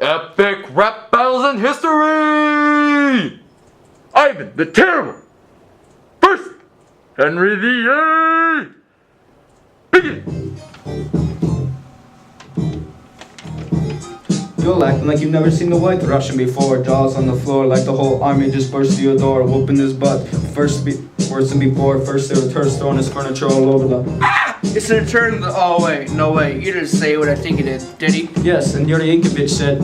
Epic rap battles in history! Ivan the Terrible! First, Henry VIII! Begin! You're acting like you've never seen the White Russian before. Jaws on the floor like the whole army just burst through your door, whooping his butt. Worse than before. First there was Terpstra throwing his furniture all over the... Ah! It's an return. Oh wait, no way. You didn't say what I think he did he? Yes, and Yuri Inkovich said,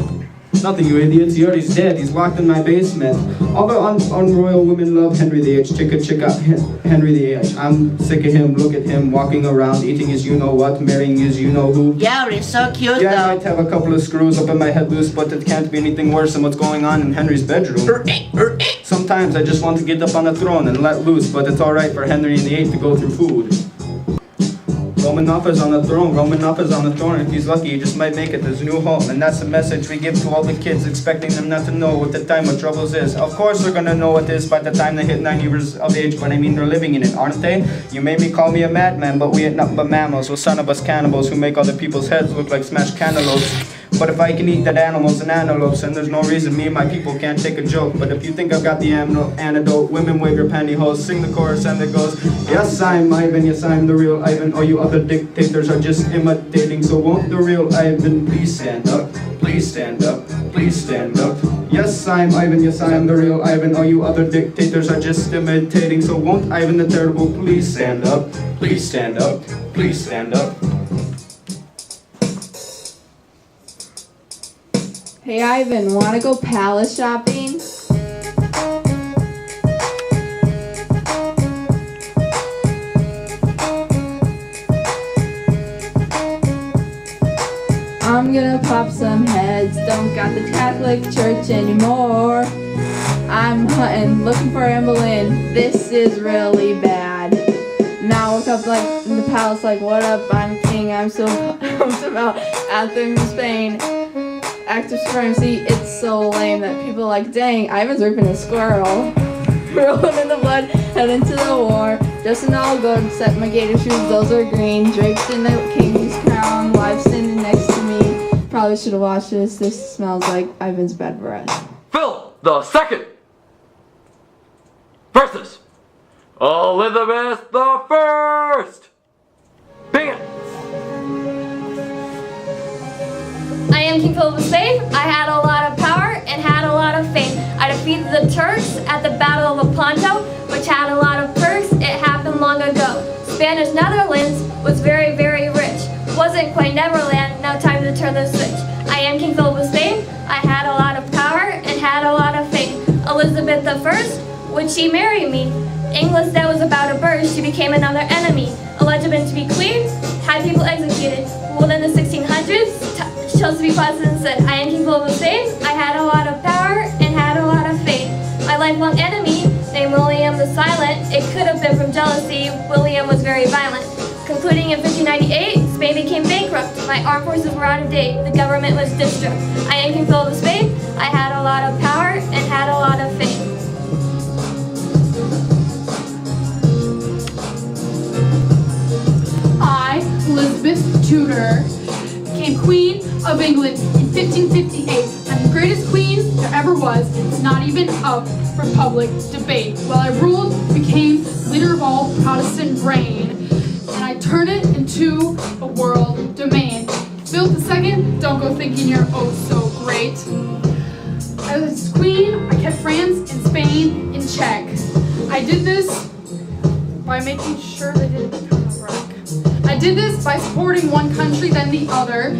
"Nothing, you idiots. Yuri's dead. He's locked in my basement. All the unroyal women love Henry VIII. Check out Henry VIII. I'm sick of him. Look at him walking around, eating his you-know-what, marrying his you-know-who. Yeah, but he's so cute, Yeah, though. I might have a couple of screws up in my head loose, but it can't be anything worse than what's going on in Henry's bedroom. Sometimes I just want to get up on the throne and let loose, but it's alright for Henry VIII to go through food. Romanov is on the throne. Romanov is on the throne. If he's lucky, he just might make it to his new home. And that's the message we give to all the kids, expecting them not to know what the time of troubles is. Of course, they're gonna know what it is by the time they hit 9 years of age, but I mean, they're living in it, aren't they? You may call me a madman, but we ain't nothing but mammals. We're son of us cannibals who make other people's heads look like smashed cantaloupes. But if I can eat dead animals and antelopes, then there's no reason me and my people can't take a joke. But if you think I've got the antidote, women wave your pantyhose, sing the chorus and it goes, yes, I'm Ivan, yes, I'm the real Ivan. All you other dictators are just imitating. So won't the real Ivan please stand up? Please stand up, please stand up. Yes, I'm Ivan, yes, I'm the real Ivan. All you other dictators are just imitating. So won't Ivan the Terrible please stand up? Please stand up, please stand up. Hey Ivan, wanna go palace shopping? I'm gonna pop some heads, don't got the Catholic Church anymore. I'm hunting, looking for Anne Boleyn, this is really bad. Now I woke up like in the palace like, what up, I'm king, I'm so pumped about Athens, Spain. Active supremacy, it's so lame that people are like, dang, Ivan's ripping a squirrel. Rolling in the blood, head into the war. Dressed in all gold, except my gator shoes, those are green. Draped in the king's crown, wife standing next to me. Probably should have watched this. This smells like Ivan's bad breath. Philip the Second versus Elizabeth the First. Begin. I am King Philip of Spain. I had a lot of power and had a lot of fame. I defeated the Turks at the Battle of Lepanto, which had a lot of perks. It happened long ago. Spanish Netherlands was very, very rich. Wasn't quite Neverland, now time to turn the switch. I am King Philip of Spain. I had a lot of power and had a lot of fame. Elizabeth I, would she marry me? English that was about to burst, she became another enemy. Alleged to be queen, had people executed. Well, in the 1600s, chose to be president said, I am King Philip of Spain. I had a lot of power and had a lot of fame. My lifelong enemy, named William the Silent, it could have been from jealousy. William was very violent. Concluding in 1598, Spain became bankrupt. My armed forces were out of date. The government was distraught. I am King Philip of Spain. I had a lot of power and had a lot of fame. I, Elizabeth Tudor, became Queen of England in 1558. I'm the greatest queen there ever was. It's not even up for public debate. While I ruled, became leader of all Protestant reign, and I turned it into a world domain. Philip II, don't go thinking you're oh so great. As its queen, I kept France and Spain in check. I did this by making sure they didn't become a wreck. I did this by supporting one country then the other,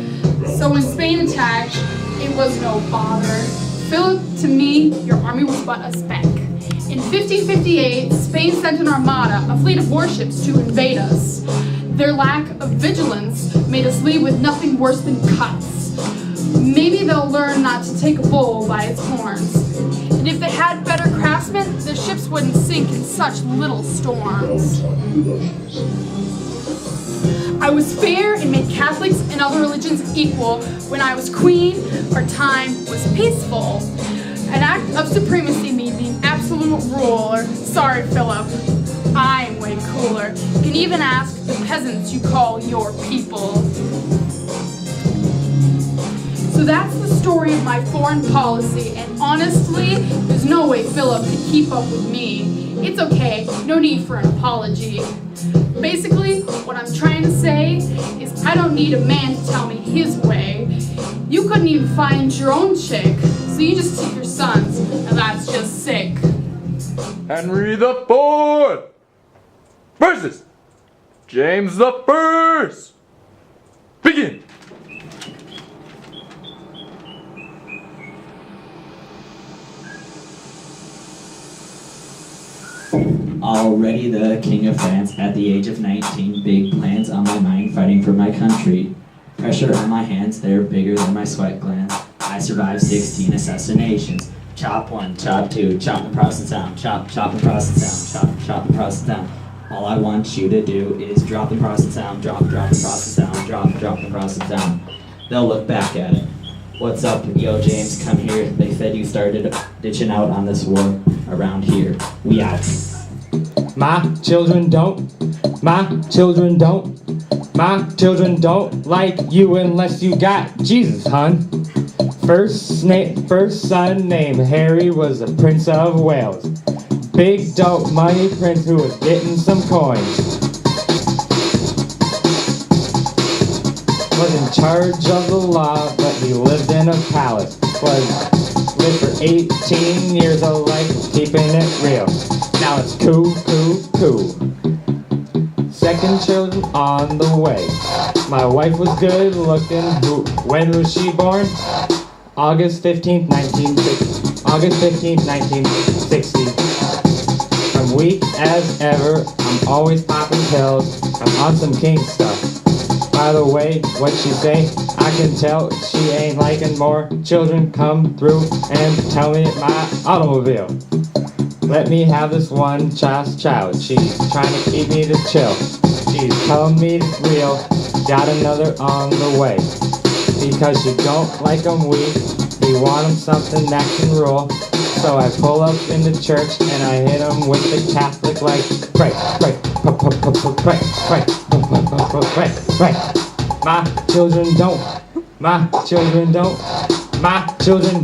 so when Spain attacked, it was no bother. Philip, to me, your army was but a speck. In 1558, Spain sent an armada, a fleet of warships, to invade us. Their lack of vigilance made us leave with nothing worse than cuts. Maybe they'll learn not to take a bull by its horns. And if they had better craftsmen, their ships wouldn't sink in such little storms. I was fair and made Catholics and other religions equal. When I was queen, our time was peaceful. An act of supremacy made me an absolute ruler. Sorry, Philip, I'm way cooler. You can even ask the peasants you call your people. So that's the story of my foreign policy, and honestly, there's no way Philip could keep up with me. It's okay, no need for an apology. Basically, what I'm trying to say is I don't need a man to tell me his way. You couldn't even find your own chick, so you just took your son's, and that's just sick. Henry the Fourth versus James the First. Begin. Already the King of France at the age of 19, big plans on my mind, fighting for my country. Pressure on my hands, they're bigger than my sweat glands. I survived 16 assassinations. Chop one, chop two, chop the Protestant down, chop the Protestant down, chop the Protestant down. All I want you to do is drop the Protestant down, drop the Protestant down, drop the Protestant down. They'll look back at it. What's up, yo James, come here. They said you started ditching out on this war around here. We out. My children don't like you unless you got Jesus, hun. First son named Harry was a Prince of Wales. Big dope money prince who was getting some coins. Was in charge of the law, but he lived in a palace. Lived for 18 years of life, keeping it real. Now it's cool. Second children on the way. My wife was good looking. When was she born? August 15th, 1960. I'm weak as ever. I'm always popping pills. I'm on some king stuff. By the way, what she say? I can tell she ain't liking more children come through and tell me my automobile. Let me have this one child's child. She's trying to keep me to chill. She's telling me it's real. Got another on the way. Because you don't like 'em weak. You want 'em something that can rule. So I pull up in the church and I hit 'em with the Catholic like pray. My children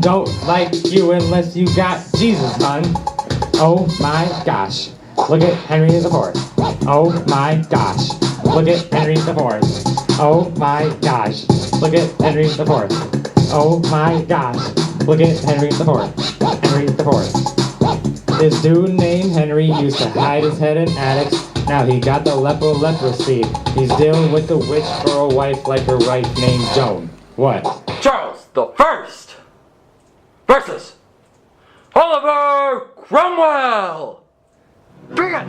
don't like you unless you got Jesus, hun. Oh my gosh, look at Henry the Fourth. Oh my gosh, look at Henry the Fourth. Oh my gosh, look at Henry the Fourth. Oh my gosh, look at Henry the Fourth. Henry the Fourth. This dude named Henry used to hide his head in attics. Now he got the leprosy. He's dealing with the witch for a wife like her wife named Joan. What? Charles the First versus Oliver Cromwell. Begin.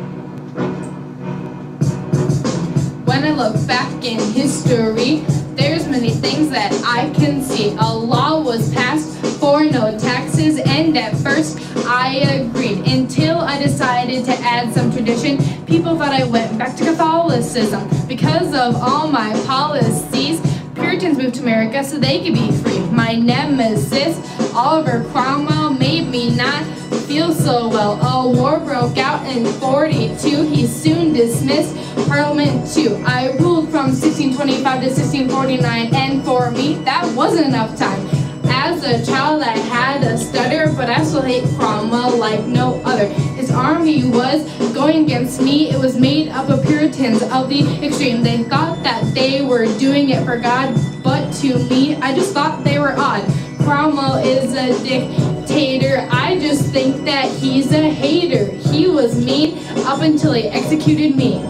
When I look back in history, there's many things that I can see. A law was passed for no taxes, and at first I agreed until I decided to add some tradition. People thought I went back to Catholicism. Because of all my policies, Puritans moved to America so they could be free. My nemesis, Oliver Cromwell, made me not feel so well. A war broke out in 42. He soon dismissed Parliament too. I ruled from 1625 to 1649, and for me, that wasn't enough time. As a child, I had a stutter, but I still hate Cromwell like no other. His army was going against me. It was made up of Puritans of the extreme. They thought that they were doing it for God, but to me, I just thought they were odd. Cromwell is a dictator. I just think that he's a hater. He was mean up until he executed me.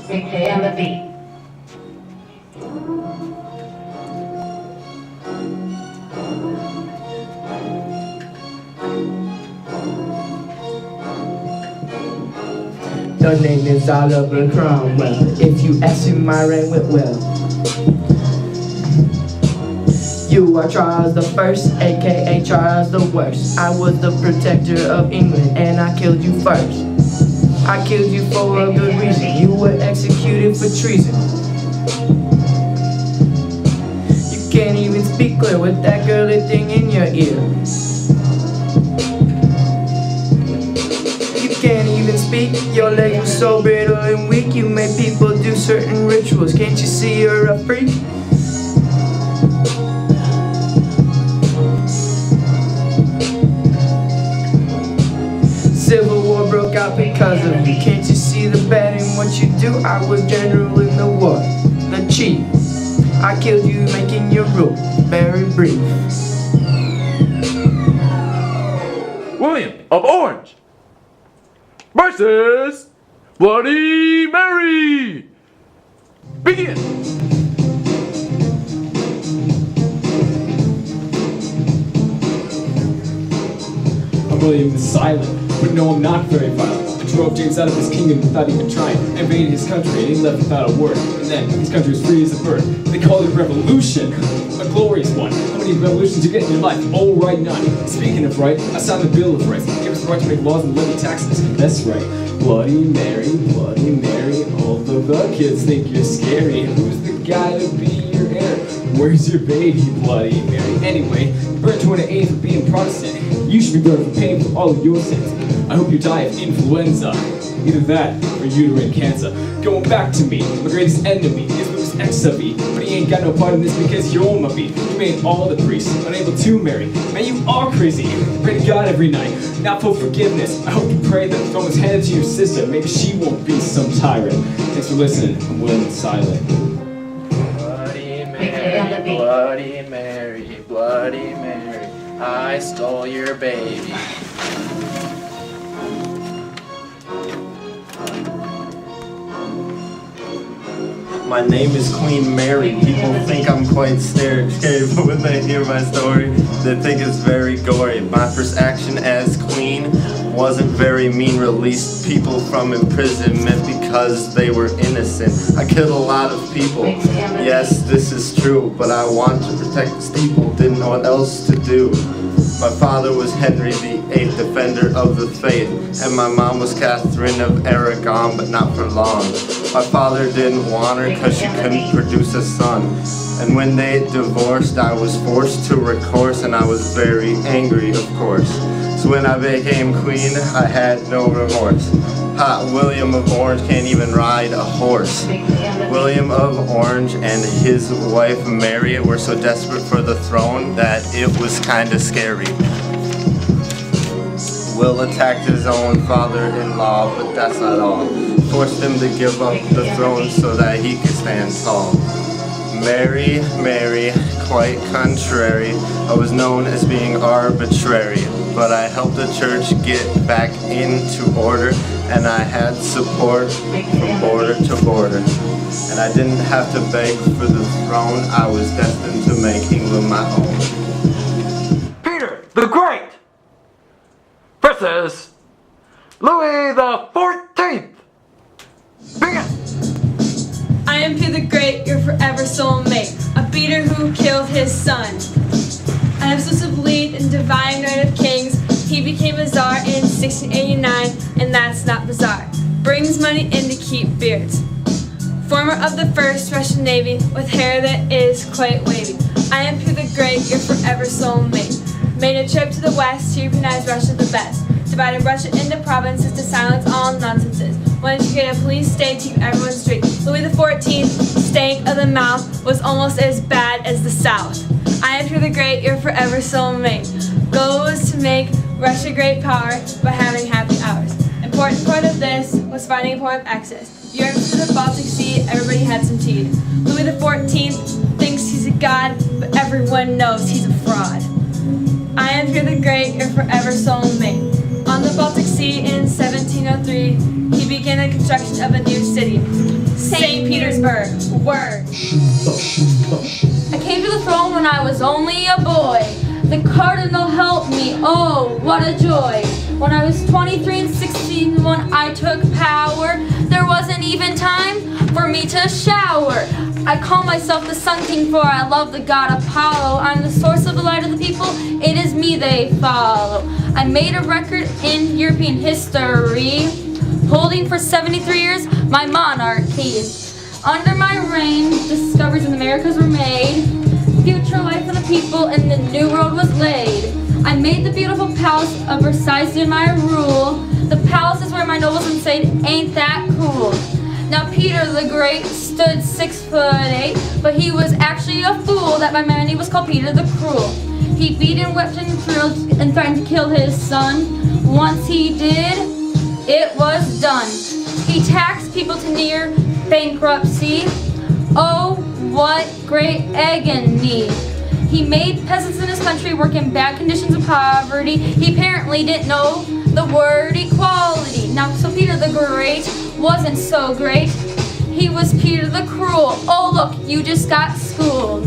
Okay, on the beat. Your name is Oliver Cromwell. If you ask me, my reign went well. You are Charles the First, aka Charles the Worst. I was the protector of England, and I killed you first. I killed you for a good reason. You were executed for treason. You can't even speak clear with that girly thing in your ear. You can't even speak. Your leg was so brittle and weak. You made people do certain rituals. Can't you see you're a freak? because of you. Can't you see the bad in what you do? I was general in the war, the chief. I killed you making your rule very brief. William of Orange versus Bloody Mary. Begin. I'm William the Silent, but no, I'm not very violent. I drove James out of his kingdom without even trying. I invaded his country and he left without a word. And then his country was free as a bird. They called it a revolution, a glorious one. How many revolutions you get in your life? Oh, right, none. Speaking of right, I signed the Bill of Rights. It gives us the right to make laws and levy taxes. That's right. Bloody Mary, all of the kids think you're scary. Who's the guy to be your heir? Where's your baby, Bloody Mary? Anyway, burn 28 for being Protestant. You should be burned for paying for all of your sins. I hope you die of influenza. Either that or uterine cancer. Going back to me, my greatest enemy is Louis X-A-V. But he ain't got no part in this because you're my beat. You made all the priests unable to marry. Man, you are crazy. Pray to God every night, not for forgiveness. I hope you pray that the throne is handed to your sister. Maybe she won't be some tyrant. Thanks for listening. I'm William the Silent. Bloody Mary, Bloody Mary, Bloody Mary, I stole your baby. My name is Queen Mary. People think I'm quite scary, but when they hear my story, they think it's very gory. My first action as queen wasn't very mean. Released people from imprisonment because they were innocent. I killed a lot of people. Yes, this is true, but I want to protect the steeple. Didn't know what else to do. My father was Henry VIII, defender of the faith, and my mom was Catherine of Aragon, but not for long. My father didn't want her because she couldn't produce a son. And when they divorced, I was forced to recourse, and I was very angry, of course. So when I became queen, I had no remorse. Ha, William of Orange can't even ride a horse. William of Orange and his wife Mary were so desperate for the throne that it was kinda scary. Will attacked his own father-in-law, but that's not all. Forced him to give up the throne so that he could stand tall. Mary, quite contrary, I was known as being arbitrary, but I helped the church get back into order, and I had support from border to border. And I didn't have to beg for the throne, I was destined to make England my own. Peter the Great versus Louis the 14th. Begin. I am Peter the Great, your forever soulmate, a beater who killed his son. An obsessive lead in divine right of kings, he became a czar in 1689, and that's not bizarre. Brings money in to keep beards. Former of the first Russian Navy, with hair that is quite wavy. I am Peter the Great, your forever soulmate. Made a trip to the west to recognize Russia the best. Divided Russia into provinces to silence all nonsenses. Wanted to create a police state to keep everyone straight. Louis the 14th, stank of the mouth, was almost as bad as the South. I am Peter the Great, your forever soulmate. Goal was to make Russia a great power by having happy hours. Important part of this was finding a point of access. Europe to the Baltic Sea, everybody had some tea. Louis the 14th thinks he's a god, but everyone knows he's a fraud. I am Peter the Great, your forever soulmate. On the Baltic Sea in 1703, he began the construction of a new city, St. Petersburg. Word. I came to the throne when I was only a boy. The cardinal helped me, oh, what a joy. When I was 23 and 16, when I took power, there wasn't even time for me to shower. I call myself the Sun King, for I love the god Apollo. I'm the source of the light of the people, it is me they follow. I made a record in European history, holding for 73 years my monarchy. Under my reign, discoveries in the Americas were made, future life for the people and the new world was laid. I made the beautiful palace of Versailles in my rule. The palace is where my nobles inside, ain't that cool? Now Peter the Great stood 6'8", but he was actually a fool that by many was called Peter the Cruel. He beat and wept and thrilled and threatened to kill his son. Once he did, it was done. He taxed people to near bankruptcy. Oh, what great agony. He made peasants in his country work in bad conditions of poverty. He apparently didn't know the word equality. Now, so Peter the Great wasn't so great. He was Peter the Cruel. Oh, look, you just got schooled.